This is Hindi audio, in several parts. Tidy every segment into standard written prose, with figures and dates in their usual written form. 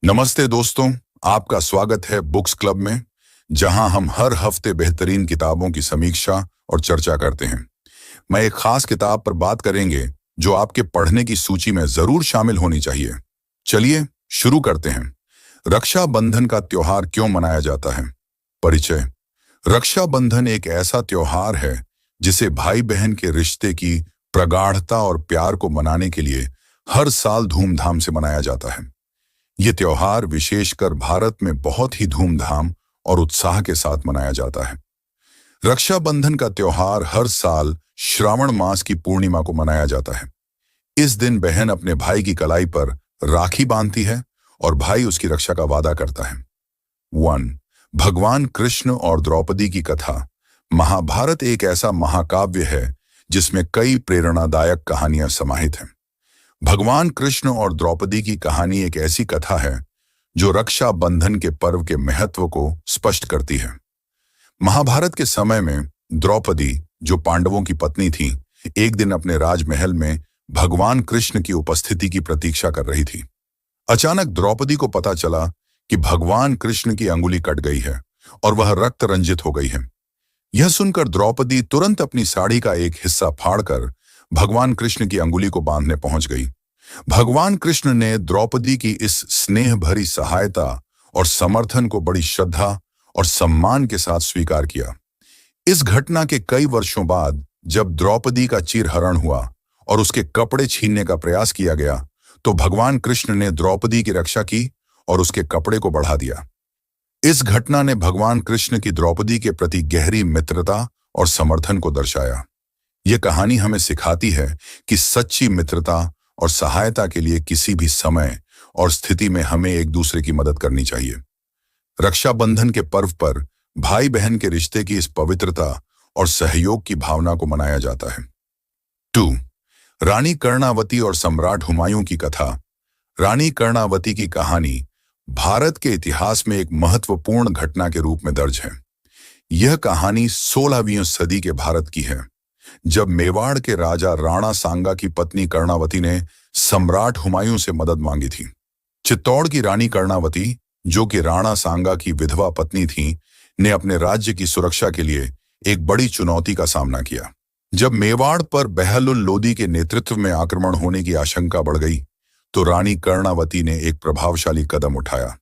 नमस्ते दोस्तों, आपका स्वागत है बुक्स क्लब में, जहां हम हर हफ्ते बेहतरीन किताबों की समीक्षा और चर्चा करते हैं। मैं एक खास किताब पर बात करेंगे जो आपके पढ़ने की सूची में जरूर शामिल होनी चाहिए। चलिए शुरू करते हैं। रक्षाबंधन का त्योहार क्यों मनाया जाता है? परिचय। रक्षाबंधन एक ऐसा त्योहार है जिसे भाई बहन के रिश्ते की प्रगाढ़ता और प्यार को मनाने के लिए हर साल धूमधाम से मनाया जाता है। ये त्योहार विशेषकर भारत में बहुत ही धूमधाम और उत्साह के साथ मनाया जाता है। रक्षाबंधन का त्योहार हर साल श्रावण मास की पूर्णिमा को मनाया जाता है। इस दिन बहन अपने भाई की कलाई पर राखी बांधती है और भाई उसकी रक्षा का वादा करता है। 1. भगवान कृष्ण और द्रौपदी की कथा। महाभारत एक ऐसा महाकाव्य है जिसमें कई प्रेरणादायक कहानियां समाहित हैं। भगवान कृष्ण और द्रौपदी की कहानी एक ऐसी कथा है जो रक्षा बंधन के पर्व के महत्व को स्पष्ट करती है। महाभारत के समय में द्रौपदी, जो पांडवों की पत्नी थी, एक दिन अपने राजमहल में भगवान कृष्ण की उपस्थिति की प्रतीक्षा कर रही थी। अचानक द्रौपदी को पता चला कि भगवान कृष्ण की अंगुली कट गई है और वह रक्त रंजित हो गई है। यह सुनकर द्रौपदी तुरंत अपनी साड़ी का एक हिस्सा फाड़कर भगवान कृष्ण की अंगुली को बांधने पहुंच गई। भगवान कृष्ण ने द्रौपदी की इस स्नेह भरी सहायता और समर्थन को बड़ी श्रद्धा और सम्मान के साथ स्वीकार किया। इस घटना के कई वर्षों बाद जब द्रौपदी का चीरहरण हुआ और उसके कपड़े छीनने का प्रयास किया गया, तो भगवान कृष्ण ने द्रौपदी की रक्षा की और उसके कपड़े को बढ़ा दिया। इस घटना ने भगवान कृष्ण की द्रौपदी के प्रति गहरी मित्रता और समर्थन को दर्शाया। यह कहानी हमें सिखाती है कि सच्ची मित्रता और सहायता के लिए किसी भी समय और स्थिति में हमें एक दूसरे की मदद करनी चाहिए। रक्षाबंधन के पर्व पर भाई बहन के रिश्ते की इस पवित्रता और सहयोग की भावना को मनाया जाता है। 2. रानी कर्णावती और सम्राट हुमायूं की कथा। रानी कर्णावती की कहानी भारत के इतिहास में एक महत्वपूर्ण घटना के रूप में दर्ज है। यह कहानी 16वीं सदी के भारत की है, जब मेवाड़ के राजा राणा सांगा की पत्नी कर्णावती ने सम्राट हुमायूं से मदद मांगी थी। चित्तौड़ की रानी कर्णावती, जो कि राणा सांगा की विधवा पत्नी थी, ने अपने राज्य की सुरक्षा के लिए एक बड़ी चुनौती का सामना किया। जब मेवाड़ पर बहलुल लोदी के नेतृत्व में आक्रमण होने की आशंका बढ़ गई, तो रानी कर्णावती ने एक प्रभावशाली कदम उठाया।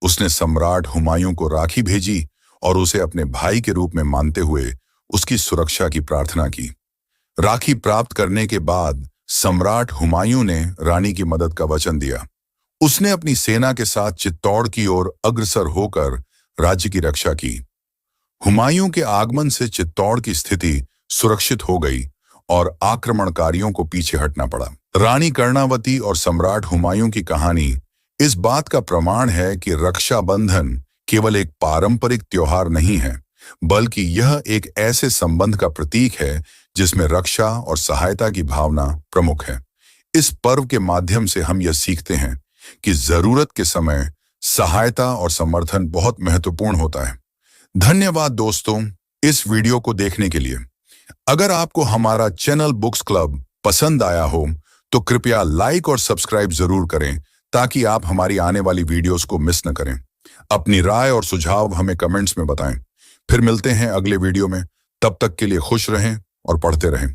उसने सम्राट हुमायूं को राखी भेजी और उसे अपने भाई के रूप में मानते हुए उसकी सुरक्षा की प्रार्थना की। राखी प्राप्त करने के बाद सम्राट हुमायूं ने रानी की मदद का वचन दिया। उसने अपनी सेना के साथ चित्तौड़ की ओर अग्रसर होकर राज्य की रक्षा की। हुमायूं के आगमन से चित्तौड़ की स्थिति सुरक्षित हो गई और आक्रमणकारियों को पीछे हटना पड़ा। रानी कर्णावती और सम्राट हुमायूं की कहानी इस बात का प्रमाण है कि रक्षाबंधन केवल एक पारंपरिक त्योहार नहीं है, बल्कि यह एक ऐसे संबंध का प्रतीक है जिसमें रक्षा और सहायता की भावना प्रमुख है। इस पर्व के माध्यम से हम यह सीखते हैं कि जरूरत के समय सहायता और समर्थन बहुत महत्वपूर्ण होता है। धन्यवाद दोस्तों, इस वीडियो को देखने के लिए। अगर आपको हमारा चैनल बुक्स क्लब पसंद आया हो तो कृपया लाइक और सब्सक्राइब जरूर करें, ताकि आप हमारी आने वाली वीडियोस को मिस न करें। अपनी राय और सुझाव हमें कमेंट्स में बताएं। फिर मिलते हैं अगले वीडियो में। तब तक के लिए खुश रहें और पढ़ते रहें।